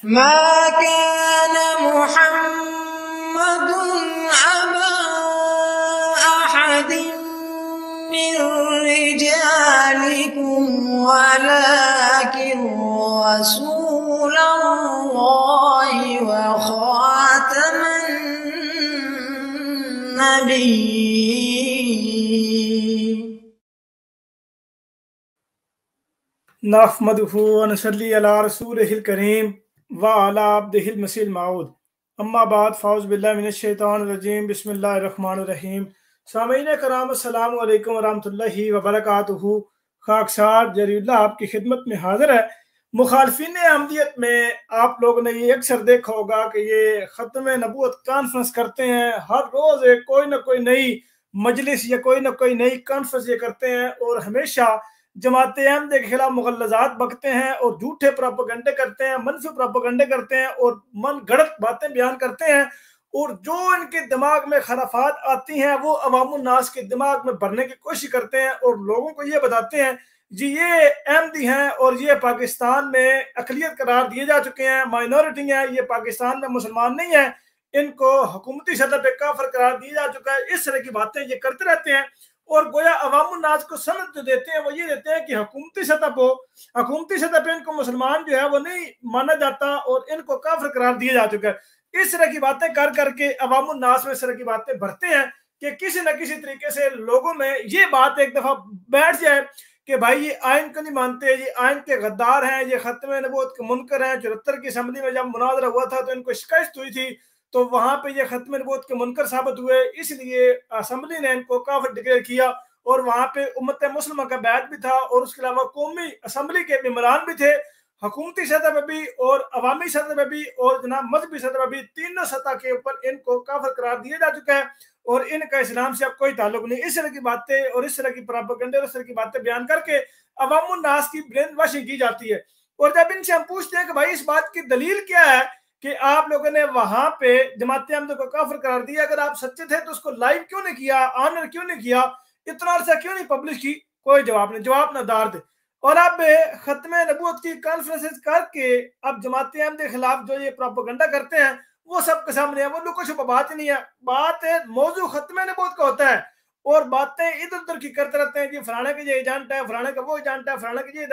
मा कान मुहम्मदुन अबा अहदिन मिन रिजालिकुम वलाकिन रसूलल्लाहि व खातमन नबिय्यीन। नहमदुहु व नसल्ली अला रसूलिहिल करीम व अला अब्दिहिल मसीहिल मऊद। अम्मा बाद फ़ाउज़ बिल्लाहि मिनश शैतानिर रजीम बिस्मिल्लाहिर रहमानिर रहीम। सामीन कराम अस्सलामु अलैकुम व रहमतुल्लाहि व बरकातुहू। खाकसार जरीउल्लाह आपकी खिदमत में हाजिर है। मुखालफिन अहमदियत में आप लोगों ने ये अक्सर देखा होगा कि ये ख़त्म नबूवत कॉन्फ्रेंस करते हैं। हर रोज़ एक कोई ना कोई नई मजलिस या कोई ना कोई नई कॉन्फ्रेंस ये करते हैं और हमेशा जमात अहमद के खिलाफ मुगल्लजात बकते हैं और झूठे प्रोपेगेंडे करते हैं, मनफी प्रोपेगेंडे करते हैं और मन गढ़ंत बातें बयान करते हैं। और जो इनके दिमाग में खराफात आती हैं वो अवामुन नास के दिमाग में भरने की कोशिश करते हैं और लोगों को ये बताते हैं जी ये अहमदी हैं और ये पाकिस्तान में अकलियत करार दिए जा चुके हैं, माइनॉरिटी हैं, ये पाकिस्तान में मुसलमान नहीं है, इनको हुकूमती सतह पे काफिर करार दिया जा चुका है। इस तरह की बातें ये करते रहते हैं और गोया अवामुन नास को सनद जो देते हैं वो ये देते हैं कि हुकूमती सतह पे इनको मुसलमान जो है वो नहीं माना जाता और इनको काफिर करार दिया जा चुका है। इस तरह की बातें कर करके अवामुन नास में इस तरह की बातें भरते हैं कि किसी न किसी तरीके से लोगों में ये बात एक दफा बैठ जाए कि भाई ये आइन को नहीं मानते, ये आइन के गद्दार हैं, ये खत्म नबूवत के मुनकर हैं। 74 की असम्बली में जब मुनाजरा हुआ था तो इनको शिकायत हुई थी, तो वहां पे ये खत्म नबूवत के मुनकर साबित हुए, इसलिए असम्बली ने इनको काफिर डिक्लेयर किया। और वहां पे उम्मत मुस्लिमा का बैत भी था और उसके अलावा कौमी असम्बली के मेम्बरान भी थे, हुकूमती सतह पर भी और अवामी सतह पर भी और जनाब मजहबी सतह पर भी, तीनों सतह के ऊपर इनको काफिर करार दिया जा चुका है और इनका इस्लाम से अब कोई ताल्लुक नहीं। इस तरह की बातें और इस तरह की प्रोपेगेंडा और इस तरह की बातें बयान करके अवामुन नास की ब्रेन वॉशिंग की जाती है। और जब इनसे हम पूछते हैं कि भाई इस बात की दलील क्या है कि आप लोगों ने वहां पे जमात अहमद को काफिर करार दिया, अगर आप सच्चे थे तो उसको लाइव क्यों नहीं किया, ऑनर क्यों नहीं किया, इतना अर्सा क्यों नहीं पब्लिश की, कोई जवाब नहीं, जवाब ना दार दे। और अब खत्म नबूवत की कॉन्फ्रेंसेस करके अब जमात अहमद के खिलाफ जो ये प्रोपेगेंडा करते हैं वो सबके सामने है, वो लुको छुपा बात ही नहीं है। बात है मौजू खत्म नबूवत का होता है और बातें इधर उधर की करते रहते हैं कि फलाने का ये जानता है, फलाने का वो जानता है, फलाने का ये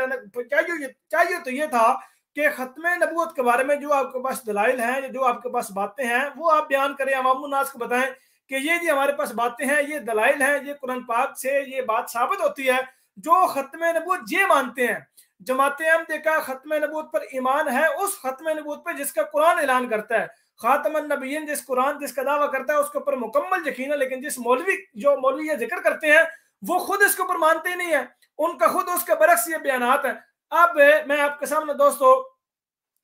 चाहिए तो ये था कि खत्म नबूवत के बारे में जो आपके पास दलाइल हैं, जो आपके पास बातें हैं वो आप बयान करें, अवामुन नास को बताएं कि ये जी हमारे पास बातें हैं, ये दलाइल हैं, ये कुरान पाक से ये बात साबित होती है। जो खत्म नबूवत ये मानते हैं, जमात अहमद का खत्म नबूवत पर ईमान है उस खत्म नबूवत पर जिसका कुरान ऐलान करता है, खातमन नबीयीन जिस कुरान जिसका दावा करता है उसके ऊपर मुकम्मल यकीन है। लेकिन जो मौलवी ये जिक्र करते हैं वो खुद इसके ऊपर मानते ही नहीं है, उनका खुद उसके बरक्स ये बयानात है। अब मैं आपके सामने दोस्तों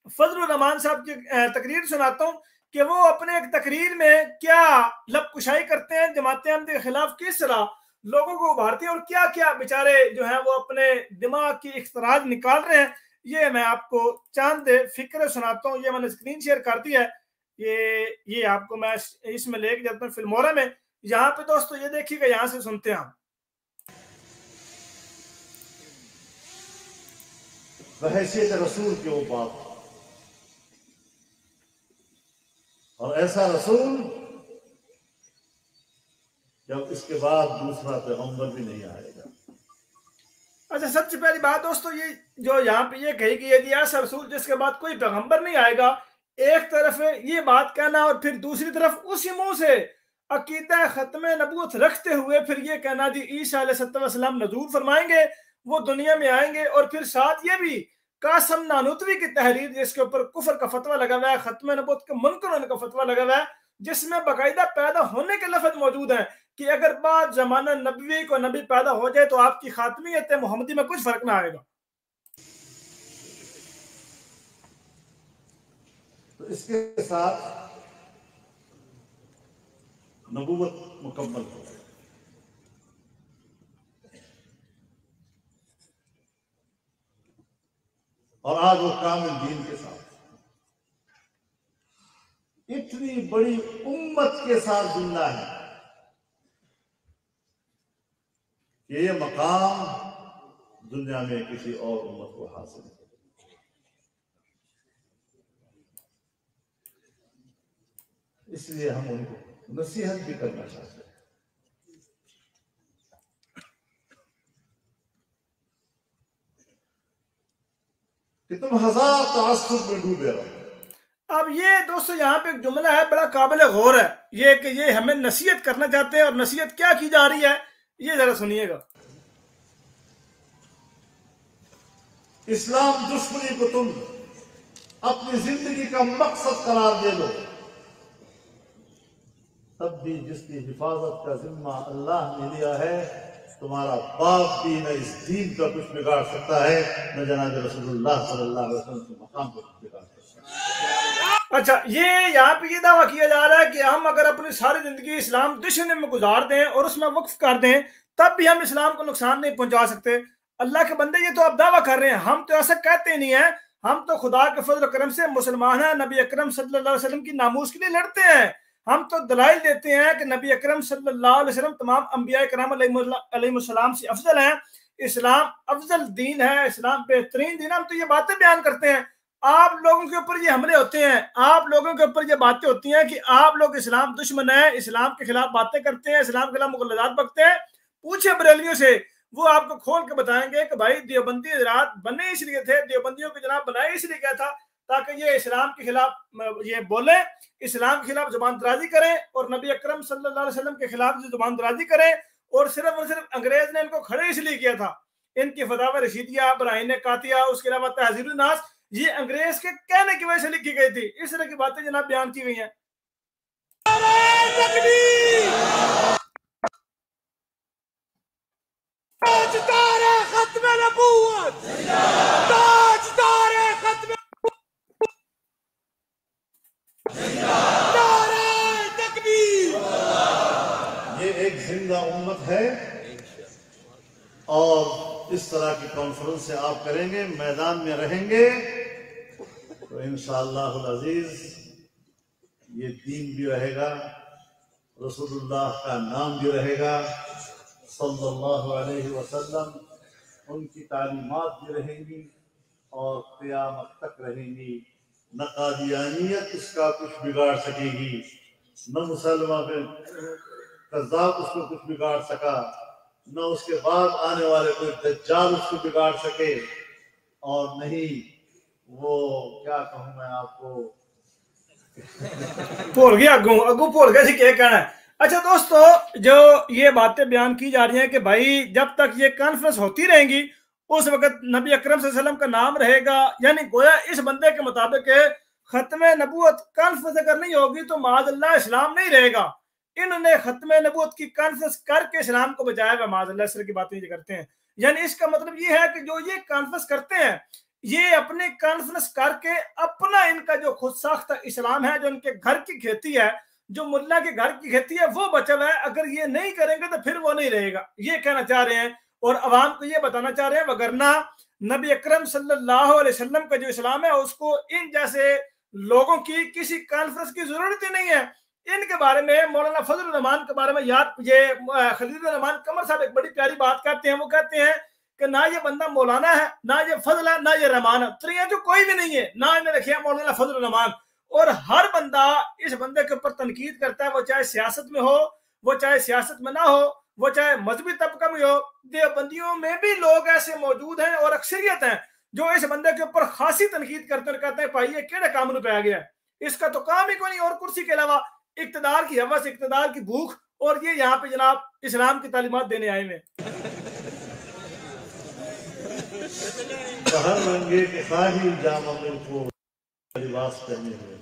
फजलुर रहमान साहब की तकरीर सुनाता हूँ कि वो अपने एक तकरीर में क्या लबकुशाई करते हैं, जमात अहमद के खिलाफ किस तरह लोगों को उभारते हैं और क्या क्या बेचारे जो है वो अपने दिमाग की इख्तराज निकाल रहे हैं। ये मैं आपको चंद फिक्र सुनाता हूँ, ये मैंने स्क्रीन शेयर कर दी है, ये आपको मैं इसमें लेके जाता हूँ फिल्मोरा में। यहाँ पे दोस्तों ये देखिएगा, यहाँ से सुनते हैं हम। बहैसियत रसूल के वो बात, और ऐसा रसूल जब इसके बाद दूसरा पैगंबर भी नहीं आएगा। अच्छा, सबसे पहली बात दोस्तों ये जो यहाँ पे ये कही गई है कि ऐसा रसूल जिसके बाद कोई पैगंबर नहीं आएगा, एक तरफ ये बात कहना और फिर दूसरी तरफ उसी मुंह से अकीदा खत्म नबूवत रखते हुए फिर ये कहना जी ईसा अलैहिस्सलाम नजूल फरमाएंगे, वो दुनिया में आएंगे। और फिर साथ ये भी कासम नानूतवी की तहरीर जिसके ऊपर कुफर का फतवा लगा हुआ है, खत्म नबूवत के मुनकर होने का फतवा लगा हुआ है, जिसमें बाकायदा पैदा होने के लफ्ज मौजूद हैं कि अगर बाद जमाना नबी को नबी पैदा हो जाए तो आपकी खातमियत मोहम्मदी में कुछ फर्क ना आएगा। तो इसके साथ नबूवत मुकम्मल हो गई और आज वो कामिल दीन के साथ इतनी बड़ी उम्मत के साथ जिंदा है कि ये मकाम दुनिया में किसी और उम्मत को हासिल है। इसलिए हम उनको नसीहत भी करना चाहते हैं कि तुम हजार तासुब में डूबे रहो। अब ये दोस्तों यहाँ पे एक जुमला है बड़ा काबिल गौर है, ये कि ये हमें नसीहत करना चाहते हैं, और नसीहत क्या की जा रही है ये जरा सुनिएगा। इस्लाम दुश्मनी को तुम अपनी जिंदगी का मकसद करार दे लो, तब भी जिसकी हिफाजत का जिम्मा अल्लाह ने लिया है, तुम्हारा बाप भी न इस दीन का कुछ बिगाड़ सकता है, न जनाब रसूलुल्लाह सल्लल्लाहु अलैहि वसल्लम के मकाम को कुछ बिगाड़ सकता है। अच्छा, ये यहाँ पे ये दावा किया जा रहा है कि हम अगर अपनी सारी जिंदगी इस्लाम दुश्मनी में गुजार दें और उसमें वक्फ कर दें, तब भी हम इस्लाम को नुकसान नहीं पहुंचा सकते। अल्लाह के बंदे, ये तो आप दावा कर रहे हैं, हम तो ऐसा कहते नहीं है। हम तो खुदा के फजल करम से मुसलमान हैं, नबी अकरम सल्लल्लाहु अलैहि वसल्लम की नामूस के लिए लड़ते हैं। हम तो दलाइल देते हैं कि नबी अकरम सल्लल्लाहु अलैहि वसल्लम तमाम अंबिया कराम अलैहिस्सलाम से अफजल हैं, इस्लाम अफजल दीन है, इस्लाम बेहतरीन दीन है। हम तो ये बातें बयान करते हैं। आप लोगों के ऊपर ये हमले होते हैं, आप लोगों के ऊपर ये बातें होती हैं कि आप लोग इस्लाम दुश्मन है, इस्लाम के खिलाफ बातें करते हैं, इस्लाम के खिलाफ मुगलजात बकते हैं। पूछे बरेलियों से, वो आपको खोल के बताएंगे कि भाई देवबंदी हज़रात बने इसलिए थे, देवबंदियों के जनाब बनाए इसलिए क्या था, ताकि ये इस्लाम के खिलाफ ये बोले, इस्लाम के खिलाफ जुबान दराजी करें और नबी अकरम सल्लल्लाहु अलैहि वसल्लम के खिलाफ जुबान दराजी करें। और सिर्फ अंग्रेज ने इनको खड़े इसलिए किया था। इनकी फतावा रशीदिया, बराहीन कातिया, उसके अलावा तहजीरुन नास, ये अंग्रेज के कहने की वजह से लिखी गई थी। इस तरह की बातें जनाब बयान की गई हैं। ये एक जिंदा उम्मत है, और इस तरह की कॉन्फ्रेंस से आप करेंगे, मैदान में रहेंगे, तो इंशाअल्लाह अजीज ये दीन भी रहेगा, रसूलुल्लाह का नाम भी रहेगा सल्लल्लाहु अलैहि वसल्लम, उनकी तालीमात भी रहेंगी और क़यामत तक रहेंगी। न कादियानियत इसका कुछ बिगाड़ सकेगी, न मुसलमान कज़्ज़ाब उसको कुछ बिगाड़ सका, न उसके बाद आने वाले कोई दज्जाल उसको बिगाड़ सके, और नहीं वो क्या कहूँ मैं आपको भूल गया, अगू भूल गया क्या कहना है। अच्छा दोस्तों, जो ये बातें बयान की जा रही हैं कि भाई जब तक ये कॉन्फ्रेंस होती रहेंगी उस वक्त नबी अकरम सल्लल्लाहु अलैहि वसल्लम का नाम रहेगा, यानी गोया इस बंदे के मुताबिक खत्म नबूवत कॉन्फ्रेंस अगर नहीं होगी तो माज़अल्लाह इस्लाम नहीं रहेगा। इन्होंने खत्म नबूवत की कॉन्फ्रेंस करके इस्लाम को बचाएगा, माज़अल्लाह इस तरह की बातें करते हैं। यानी इसका मतलब ये है कि जो ये कॉन्फ्रेंस करते हैं, ये अपने कॉन्फ्रेंस करके अपना इनका जो खुद साख्ता इस्लाम है, जो इनके घर की खेती है, जो मुल्ला के घर की खेती है, वो बचा हुआ है। अगर ये नहीं करेंगे तो फिर वो नहीं रहेगा, ये कहना चाह रहे हैं और अवाम को ये बताना चाह रहे हैं। वगरना नबी अकरम सल्लल्लाहु अलैहि वसल्लम का जो इस्लाम है उसको इन जैसे लोगों की किसी कॉन्फ्रेंस की जरूरत ही नहीं है। इनके बारे में मौलाना फजल रहमान के बारे में याद, ये खलील रहमान कमर साहब एक बड़ी प्यारी बात कहते हैं। वो कहते हैं कि ना ये बंदा मौलाना है, ना ये फजल है, ना ये रहमान है, तो ये जो कोई भी नहीं है, ना इन्हें रखे मौलाना फजल रहमान। और हर बंदा इस बंदे के ऊपर तनकीद करता है, वो चाहे सियासत में हो, वो चाहे सियासत में ना हो, वो चाहे मजहबी तबका में हो। देवबंदियों में भी लोग ऐसे मौजूद हैं और अक्सरियत हैं जो इस बंदे के ऊपर खासी तनकीद करते हैं, कहते हैं भाई ये केड़े काम में पाया गया है, इसका तो काम ही कोई नहीं, और कुर्सी के अलावा इक्तदार की हवस, इक्तदार की भूख, और ये यहाँ पे जनाब इस्लाम की तालीमात देने आए हुए। हर रंगे के साहिल जामा को लिबास पहने हुए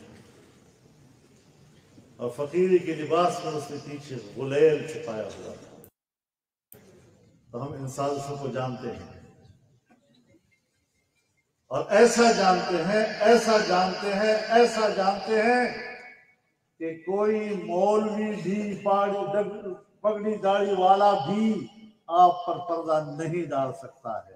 और फकीरी के लिबास में उसके पीछे गुलेल छुपाया हुआ। तो हम इन साजिशों को जानते हैं और ऐसा जानते हैं, ऐसा जानते हैं, ऐसा जानते हैं कि कोई मौलवी भी, पगड़ी दाढ़ी वाला भी आप पर पर्दा नहीं डाल सकता है।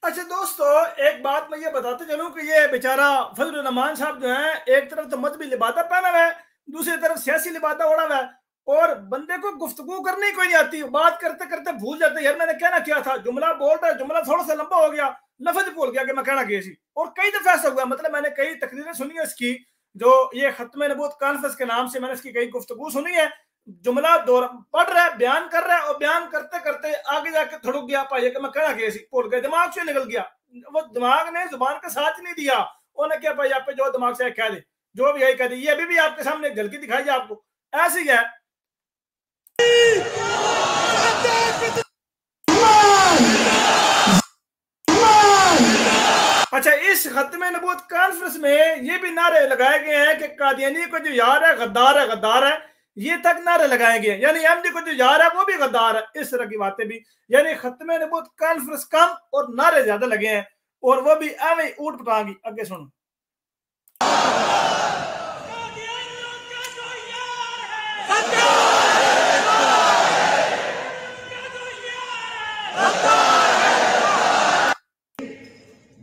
अच्छा दोस्तों, एक बात मैं ये बताते चलूं कि ये बेचारा फजल रहमान साहब जो है, एक तरफ तो मजहबी लिबादा पहना हुआ है, दूसरी तरफ सियासी लिबादा ओढ़ा हुआ है, और बंदे को गुफ्तगू करने ही कोई नहीं आती। बात करते करते भूल जाते, यार मैंने कहना क्या था, जुमला बोल रहा है, जुमला थोड़ा सा लंबा हो गया, लफ्ज भूल गया कि मैं कहना क्या सी। और कई दफा ऐसा हुआ, मतलब मैंने कई तकरीरें सुनी है इसकी, जो ये खत्म नबूवत कॉन्फ्रेंस के नाम से मैंने इसकी कई गुफ्तगू सुनी है, जुमला पढ़ रहा है, बयान कर रहा है, और बयान करते करते आगे जाके थड़क गया पाई कि मैं कहना कैसी भूल गया, दिमाग से निकल गया, वो दिमाग ने जुबान का साथ नहीं दिया, उन्हें क्या भाई आप पे जो दिमाग से कह दे, जो भी यही कह दे। ये अभी भी आपके सामने झलकी दिखाई है आपको, ऐसी है। अच्छा, इस खत्म नबूवत कॉन्फ्रेंस में ये भी नारे लगाए गए हैं कि कादियानी को जो यार है गद्दार है, गद्दार है, ये तक नारे लगाए गए, यानी एमडी को जो यार है वो भी गद्दार है, इस तरह की बातें भी, यानी खत्म नबूवत कॉन्फ्रेंस कम और नारे ज्यादा लगे हैं, और वो भी एवं ऊट पटांगी। आगे सुनो।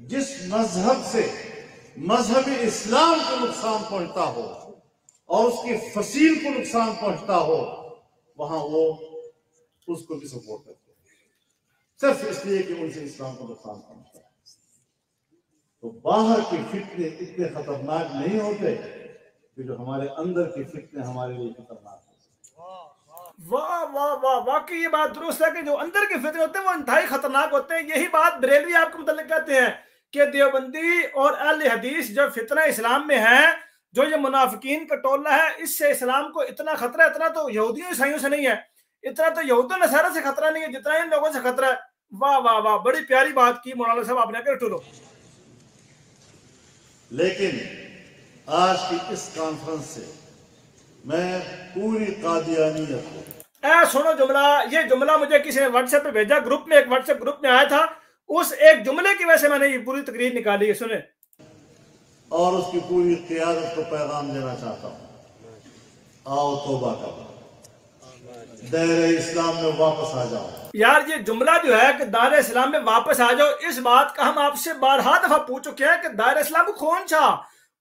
जिस मजहब से मजहब इस्लाम को नुकसान पहुंचता हो और उसके फसील को नुकसान पहुंचता हो, वहां वो उसको भी सपोर्ट करते हैं, सिर्फ इसलिए कि उनसे इस्लाम को नुकसान पहुंचता है। तो बाहर के फितने इतने खतरनाक नहीं होते कि जो हमारे अंदर के फितने हमारे लिए खतरनाक होते। वाह वाह वाह, वाकई ये बात दुरुस्त है कि जो अंदर के फितने होते हैं वो इंतहाई खतरनाक होते हैं। यही बात बरेलवी आपको मतलब कहते हैं कि देवबंदी और अहले हदीस जो फितना इस्लाम में है, जो ये मुनाफिकीन का टोला है, इससे इस्लाम को इतना खतरा है, इतना तो यहूदियों ईसाइयों से नहीं है, इतना तो यहूद नसारा से खतरा नहीं है जितना इन लोगों से खतरा है। वाह वाह वाह, बड़ी प्यारी बात की मौलाना साहब आपने, कर टूलो। लेकिन आज की इस कॉन्फ्रेंस से मैं पूरी कादियानियत को सुनो जुमला, ये जुमला मुझे किसी ने व्हाट्सएप पे भेजा, ग्रुप में, एक व्हाट्सएप ग्रुप में आया था, उस एक जुमले की वजह से मैंने ये पूरी तकरीर निकाली है, सुने। और उसकी पूरी क़ियादत को पैगाम देना चाहता हूं, आओ तौबा करो, दायरे इस्लाम में वापस आ जाओ। यार ये जुमला जो है कि दायरे इस्लाम में वापस आ जाओ, इस बात का हम आपसे बारहा दफा पूछ चुके हैं कि दायरे इस्लाम को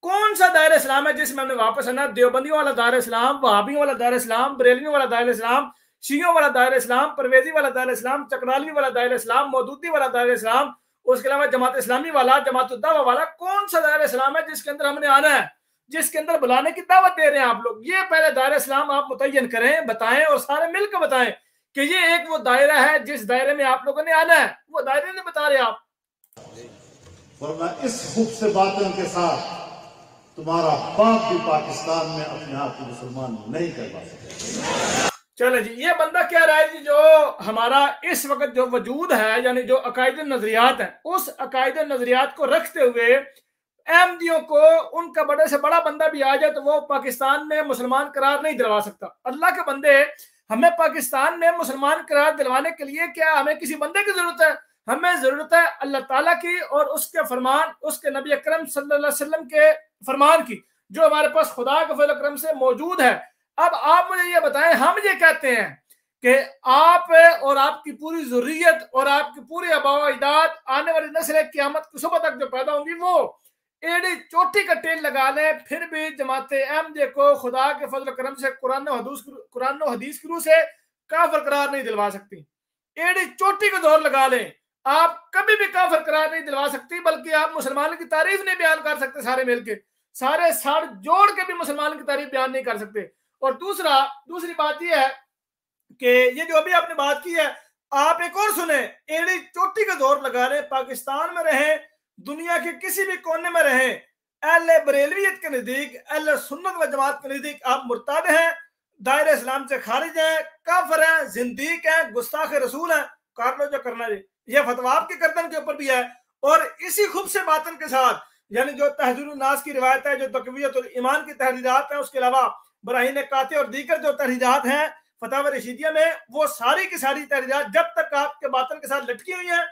कौन सा दायरा इस्लाम है जिसमें हमने वापस आना? देवबंदियों वाला दायरा इस्लाम, वहाबियों वाला दायरा इस्लाम, बरेलवियों वाला दायरा इस्लाम, शियों वाला दायरा इस्लाम, परवेजी वाला दायरा इस्लाम, चकरालवी वाला दायरा इस्लाम, मौदूदी वाला दायरा इस्लाम, उसके अलावा जमात इस्लामी वाला, जमात दावा वाला, कौन सा दायरा इस्लाम है जिसके अंदर हमने आना है, जिसके अंदर बुलाने की दावत दे रहे हैं आप लोग? ये पहले दायरा इस्लाम आप मुतय्यन करें, बताएं और सारे मिलकर बताएं कि ये एक वो दायरा है जिस दायरे में आप लोगों ने आना है, वो दायरे नहीं बता रहे आप। वरना इस खूबसूरत बातों के साथ तुम्हारा बाप भी पाकिस्तान में अपने आप को मुसलमान नहीं कर पा सकता। चलो जी, ये बंदा क्या रहा है जी, जो हमारा इस वक्त जो वजूद है, यानी जो अकायद नजरियात है, उस अकायद नजरियात को रखते हुए अहमदियों को उनका बड़े से बड़ा बंदा भी आ जाए तो वो पाकिस्तान में मुसलमान करार नहीं दिलवा सकता। अल्लाह के बंदे, हमें पाकिस्तान में मुसलमान करार दिलवाने के लिए क्या हमें किसी बंदे की जरूरत है? हमें जरूरत है अल्लाह ताला की और उसके फरमान, उसके नबी अकरम सल्लल्लाहु अलैहि वसल्लम के फरमान की, जो हमारे पास खुदा के फजल करम से मौजूद है। अब आप मुझे ये बताएं, हम ये कहते हैं कि आप और आपकी पूरी ज़ुर्रियत और आपकी पूरी आबाओ अजदाद, आने वाली नस्ल क़यामत की सुबह तक जो पैदा होंगी, वो एड़ी चोटी का तेल लगा लें, फिर भी जमात अहमद को खुदा के फजल करम से कुरान और हदीस की रूह से काफिर करार नहीं दिलवा सकती। एड़ी चोटी का जोर लगा लें, आप कभी भी काफिर करार नहीं दिलवा सकती, बल्कि आप मुसलमान की तारीफ नहीं बयान कर सकते, सारे मिलके, सारे साड़ जोड़ के भी मुसलमान की तारीफ बयान नहीं कर सकते। और दूसरी बात यह है कि ये जो अभी आपने बात की है, आप एक और सुने, एड़ी चोटी का जोर लगा लें, पाकिस्तान में रहें, दुनिया के किसी भी कोने में रहें, अहले बरेलवियत के नजदीक, अहले सुन्नत व जमात के नजदीक आप मुर्ताद हैं, दायरे इस्लाम से खारिज हैं, काफिर हैं, जिंदीक हैं, गुस्ताख रसूल हैं, कर लो जो करना है। यह फतवा आपके गर्दन के ऊपर भी है। और इसी खूब से बातन के साथ, यानी जो तहजीरुन नास की रिवायत है, जो तकवियतुल ईमान की तहरीरात है, उसके अलावा बराहीन काते और दीगर जो तहरीरात हैं फतावा रशीदिया में, वो सारी की सारी तहरीरात जब तक आपके बातन के साथ लटकी हुई हैं,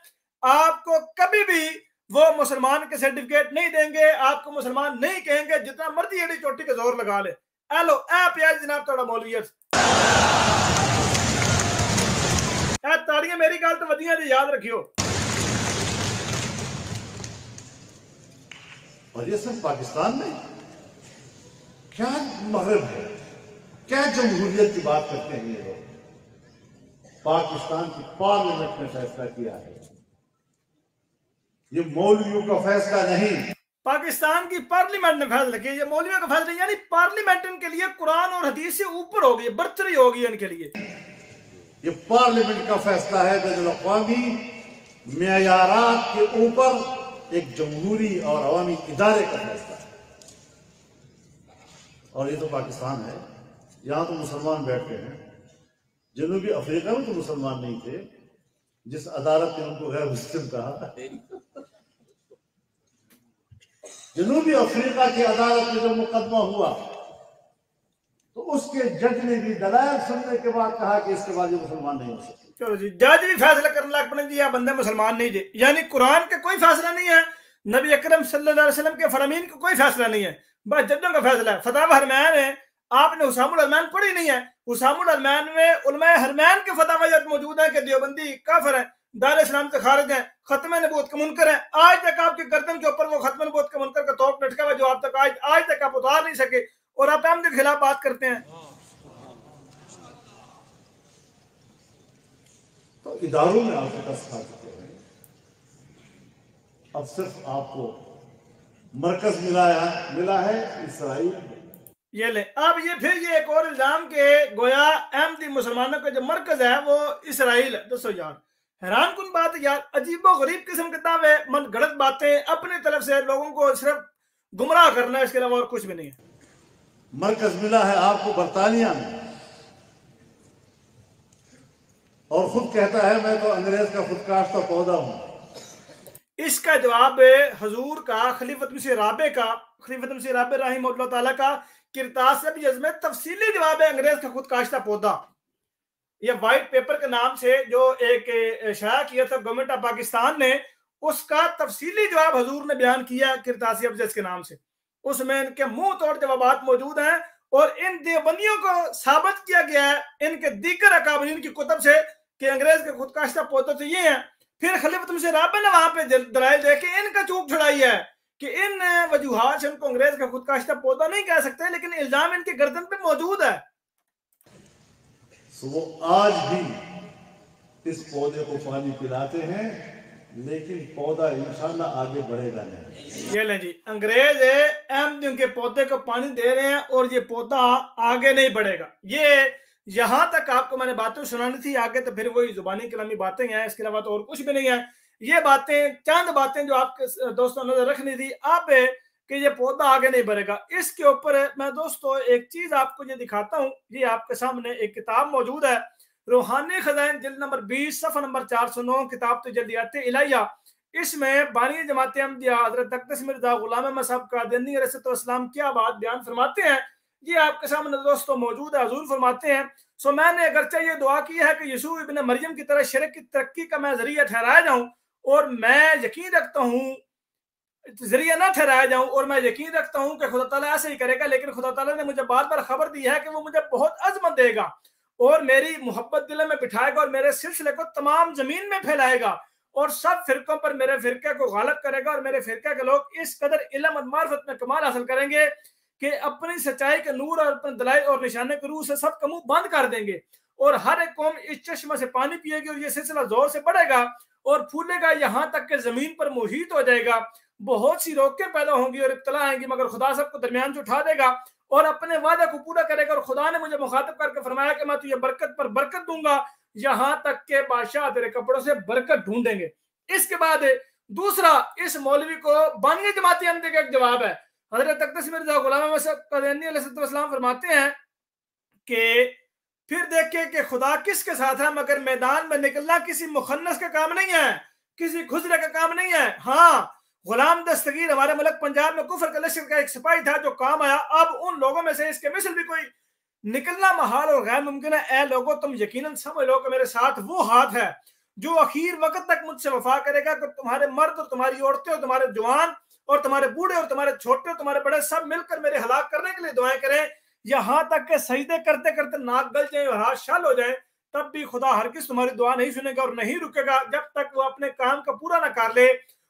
आपको कभी भी वो मुसलमान के सर्टिफिकेट नहीं देंगे, आपको मुसलमान नहीं कहेंगे, जितना मर्जी एडी चोटी का जोर लगा ले। हेलो ऐप यार जनाब थोड़ा मौलवियत ताड़ियां मेरी गल तो वधिया जी, याद रखियो। और ये सब पाकिस्तान में क्या मगरब है, क्या जमहूरियत की बात करते हैं ये लोग। पाकिस्तान की पार्लियामेंट ने फैसला किया है, ये मौलवियों का फैसला नहीं। पाकिस्तान की पार्लियामेंट ने फैसला किया, ये मौलवियों का फैसला, यानी पार्लियामेंट इनके लिए कुरान और हदीस से ऊपर हो गई, बर्तरी हो गई इनके लिए। ये पार्लियामेंट का फैसला है, बैनुल-अक़वामी मेयारात के ऊपर एक जमहूरी और अवामी इदारे का फैसला है। और ये तो पाकिस्तान है, यहाँ तो मुसलमान बैठते हैं। जनूबी अफ्रीका में तो मुसलमान नहीं थे, जिस अदालत ने उनको गैर मुस्लिम कहा। जनूबी अफ्रीका की अदालत में जब मुकदमा हुआ तो उसके जज ने भी दलाल सुनने के बाद कहा कि इसके बाद ये मुसलमान नहीं हो सकते। चलो जी, जज भी फैसला करने लग पड़े जी, बंदे मुसलमान नहीं थे, यानी कुरान का कोई फैसला नहीं है, नबी अकरम सल्लल्लाहु अलैहि वसल्लम के फरमीन का कोई फैसला नहीं है, बस जजों का फैसला है। फतवा हरमैन है, आपने हुसामुल हरमैन पढ़ी नहीं है? हुसामुल हरमैन में उलमाए हरमैन के फतवा मौजूद है कि देवबंदी काफिर है, दार इस्लाम से खारिज है, खत्म नबूवत का मुनकर है। आज तक आपके गर्दन के ऊपर वो खत्म नबूवत का मुनकर का तोप लटका हुआ, जो आप तक आज तक आप उतार नहीं सके, और आप अहमद के खिलाफ बात करते हैं। तो इदारों में आप शिकस्त खा चुके हैं, अब सिर्फ आपको मरकज मिला है इसराइल। ये ले, अब ये फिर ये एक और इल्जाम के गोया अहमदी मुसलमानों का जो मरकज है वो इसराइल है। दोस्तों यार, हैरान कुन बात है यार, अजीबो गरीब किस्म के दावे, मन गलत बातें, अपनी तरफ से लोगों को सिर्फ गुमराह करना है, इसके अलावा और कुछ भी नहीं है। मरकज मिला है आपको बरतानिया में, और खुद कहता है मैं तो अंग्रेज का खुदकाश्ता पौधा हूं। इसका जवाब हजूर का खलीफत मसीह राबे रहमतुल्लाह ताला का किरतास से भी में तफसीली जवाब है, अंग्रेज का खुदकाश्ता पौधा। ये व्हाइट पेपर के नाम से जो एक शाया किया था गवर्नमेंट ऑफ पाकिस्तान ने, उसका तफसीली जवाब हजूर ने बयान किया किरतासी अफजज के नाम से। उसमें इनके मुंह तोड़ जवाबात मौजूद हैं, और इन देवबंदियों को साबित किया गया है इनके दीगर अकाबरीन की कुतब से कि अंग्रेज के खुदकाश्ता पौधे तो ये है। फिर खलीफत मसीह राबे ने वहां पे दलाइल देके इनका चूक छुड़ाई है कि इन वजूहात से उनको अंग्रेज का खुदकाश्ता पौधा नहीं कह सकते, लेकिन इल्जाम इनके गर्दन पे मौजूद है। वो आज भी इस पौधे को पानी पिलाते हैं, लेकिन पौधा इंशाल्लाह आगे बढ़ेगा नहीं। ये ले जी, अंग्रेज अहमदियों के पौधे को पानी दे रहे हैं और ये पौधा आगे नहीं बढ़ेगा। ये यहां तक आपको मैंने बातें सुनानी थी, आगे तो फिर वही जुबानी कलामी बातें हैं, इसके अलावा तो और कुछ भी नहीं है। ये बातें, चंद बातें जो आपके दोस्तों नजर रखनी थी आप कि ये पौधा आगे नहीं बढ़ेगा। इसके ऊपर मैं दोस्तों एक चीज आपको ये दिखाता हूँ, ये आपके सामने एक किताब मौजूद है, रूहानी खजाइन जिल्द नंबर 20 सफ़ा नंबर 409, किताब तो जल्दियात इलाहिया। इसमें बानी जमात अहमदिया हज़रत तख्त मिर्ज़ा गुलाम अहमद साहब कादियानी अलैहिस्सलाम क्या बात बयान फरमाते हैं, ये आपके सामने दोस्तों मौजूद है। हुजूर फरमाते हैं, सो मैंने अगरचे ये दुआ की है कि यीशु इब्न मरियम की तरह शिरक की तरक्की का मैं जरिया ठहराया जाऊं, और मैं यकीन रखता हूँ जरिया ना ठहराया जाऊं, और मैं यकीन रखता हूं कि खुदा ताला ऐसे ही करेगा। लेकिन खुदा ताला ने मुझे बार बार खबर दी है कि वो मुझे बहुत अजमत देगा और मेरी मोहब्बत दिल में बिठाएगा और मेरे सिलसिले को तमाम जमीन में फैलाएगा और सब फिरकों पर मेरे फिरके को गालिब करेगा, और मेरे फिरके के लोग इस कदर इल्म और मार्फत में कमाल हासिल करेंगे कि अपनी सच्चाई के नूर और अपने दलाइल और निशाने के रूह से सबका मुंह बंद कर देंगे, और हर एक कौम इस चश्मा से पानी पिएगी, और ये सिलसिला जोर से बढ़ेगा और फूलेगा, यहाँ तक कि जमीन पर मुहीत हो जाएगा। बहुत सी रोकें पैदा होंगी और इब्तला आएंगी, मगर खुदा सबको दरमियान से उठा देगा और अपने वादे को पूरा करेगा। और खुदा ने मुझे मुखातिब करके फरमाया कि मैं तुझे बरकत पर बरकत दूंगा, यहाँ तक के बादशाह तेरे कपड़ों से बरकत ढूंढेंगे। इसके बाद दूसरा, इस मौलवी को बानी जमाती अहमदी का एक जवाब है। हज़रत तख्त मिर्ज़ा गुलाम अहमद साहब कादियानी अलैहिस्सलाम फरमाते हैं कि फिर देखे कि खुदा किसके साथ है, मगर मैदान में निकलना किसी मुखन्नस का काम नहीं है, किसी खुजरे का काम नहीं है। हाँ, गुलाम दस्तगीर हमारे मुल्क पंजाब में कुफर का लश्कर का एक सिपाही था जो काम आया। अब उन लोगों में से इसके मिसल भी कोई निकलना महाल और गैर मुमकिन है। ए लोगों, तुम यकीनन समझ लो कि मेरे साथ वो हाथ है जो आखिर वक्त तक मुझसे वफा करेगा, कि तुम्हारे मर्द और तुम्हारी औरतें और तुम्हारे जवान और तुम्हारे बूढ़े और तुम्हारे छोटे और तुम्हारे बड़े सब मिलकर मेरे हलाक करने के लिए दुआएं करें, यहाँ तक के सजदे करते करते नाक गल जाए और हाथ शाल हो जाए, तब भी खुदा हरगिज़ तुम्हारी दुआ नहीं सुनेगा और नहीं रुकेगा जब तक वो अपने काम का पूरा ना कर ले।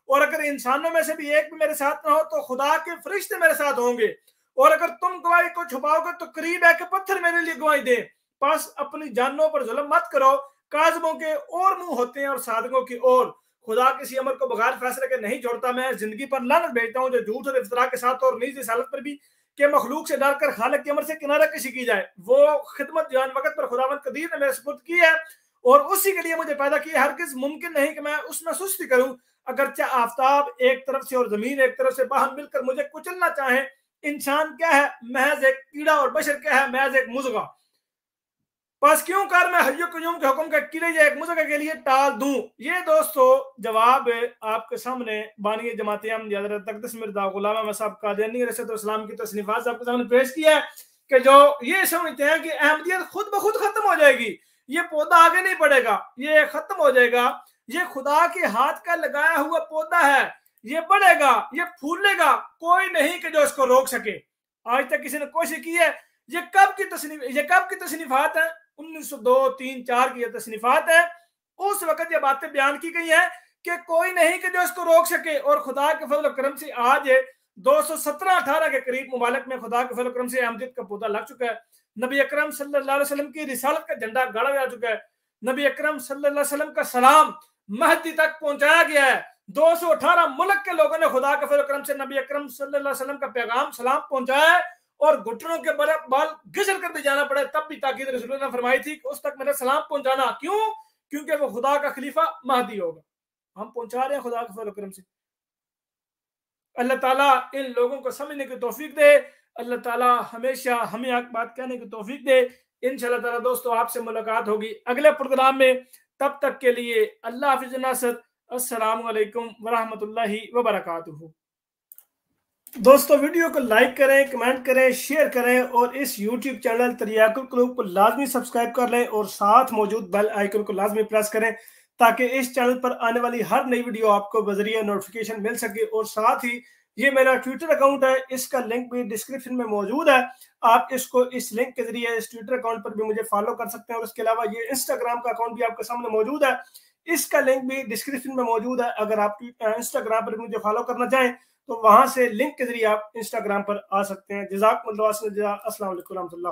और अगर इंसानों में से भी एक भी मेरे साथ ना हो तो खुदा के फरिश्ते मेरे साथ होंगे, और अगर तुम गवाही को छुपाओगे तो करीब है कि पत्थर मेरे लिए गवाही दे। बस अपनी जानों पर जुल्म मत करो, काज़िबों के और मुंह होते हैं और सादिकों की और। खुदा किसी अमर को बगैर फैसले के नहीं छोड़ता। मैं जिंदगी पर लानत भेजता हूँ जो झूठ और इफ्तरा के साथ और नीज इस हालत पर भी कि मखलूक से डरकर खालिक के अमर से किनारा कशी की जाए। वो खिदमत जान वक्त पर खुदावंद कदीर ने मेरे सुपुर्द की है और उसी के लिए मुझे पैदा किया। हरगिज मुमकिन नहीं कि मैं उसमें सुस्ती करूं। अगरचे आफ्ताब एक तरफ से और जमीन एक तरफ से बाहर मिलकर मुझे कुचलना चाहे। इंसान क्या है? महज एक कीड़ा और बशर क्या है? महज एक मुज़गा। बस क्यों कर मैं हय्यो कयूम के हुक्म का कीड़े या एक मुज़गा के लिए टाल दूं। ये दोस्तों जवाब आपके सामने बानी जमात अहमदिया हज़रत अक़दस मिर्ज़ा गुलाम अहमद साहब कादियानी अलैहिस्सलाम की तसनीफ़ात आपके सामने पेश किया है कि जो ये समझते हैं कि अहमदियत खुद ब खुद खत्म हो जाएगी, ये पौधा आगे नहीं बढ़ेगा, ये खत्म हो जाएगा, ये खुदा के हाथ का लगाया हुआ पौधा है, ये बढ़ेगा, ये फूलेगा, कोई नहीं कि जो इसको रोक सके। आज तक किसी ने कोशिश की है? ये कब की तसनीफात है? 1902, 3, 4 की ये तसनीफात है। उस वक्त ये बातें बयान की गई हैं कि कोई नहीं कि जो इसको रोक सके। और खुदा के फजल करम से आज 217-18 के करीब मुबालक में खुदा के फजल करम से अहमदियत का पौधा लग चुका है। नबी अकरम सल्लल्लाहु अलैहि वसल्लम की रिसालत का झंडा गाड़ा जा चुका है। नबी अकरम सल्लल्लाहु अलैहि वसल्लम का सलाम महदी तक पहुंचाया गया है। 218 मुल्क के लोगों ने खुदा के फजल करम से नबी अकरम सल्लल्लाहु अलैहि वसल्लम का पैगाम सलाम पहुंचाया है और घुटनों के बाल घिसल कर भी जाना पड़े, तब भी ताकीद रसूल ने फरमाई थी कि उस तक मेरा सलाम पहुंचाना। क्यों? क्योंकि वो खुदा का खलीफा महदी होगा। हम पहुंचा रहे हैं खुदा के फजल करम से। अल्लाह ताला इन लोगों को समझने की तौफीक दे। अल्लाह ताला हमेशा हमें एक बात कहने की तौफीक दे। इंशाअल्लाह ताला दोस्तों आपसे मुलाकात होगी अगले प्रोग्राम में। तब तक के लिए अल्लाह हाफिज़ नासर। अस्सलाम वालेकुम वरहमतुल्लाहि वबरकातुहू। दोस्तों वीडियो को लाइक करें, कमेंट करें, शेयर करें और इस YouTube चैनल तरियाकुल कुलूब को लाजमी सब्सक्राइब कर लें और साथ मौजूद बेल आइकन को लाजमी प्रेस करें ताकि इस चैनल पर आने वाली हर नई वीडियो आपको बजरिया नोटिफिकेशन मिल सके। और साथ ही ये मेरा ट्विटर अकाउंट है, इसका लिंक भी डिस्क्रिप्शन में मौजूद है। आप इसको इस लिंक के जरिए इस ट्विटर अकाउंट पर भी मुझे फॉलो कर सकते हैं। और इसके अलावा ये इंस्टाग्राम का अकाउंट भी आपके सामने मौजूद है, इसका लिंक भी डिस्क्रिप्शन में मौजूद है। अगर आप इंस्टाग्राम पर मुझे फॉलो करना चाहें तो वहां से लिंक के जरिए आप इंस्टाग्राम पर आ सकते हैं। जज़ाकुमुल्लाह, अस्सलाम वालेकुम।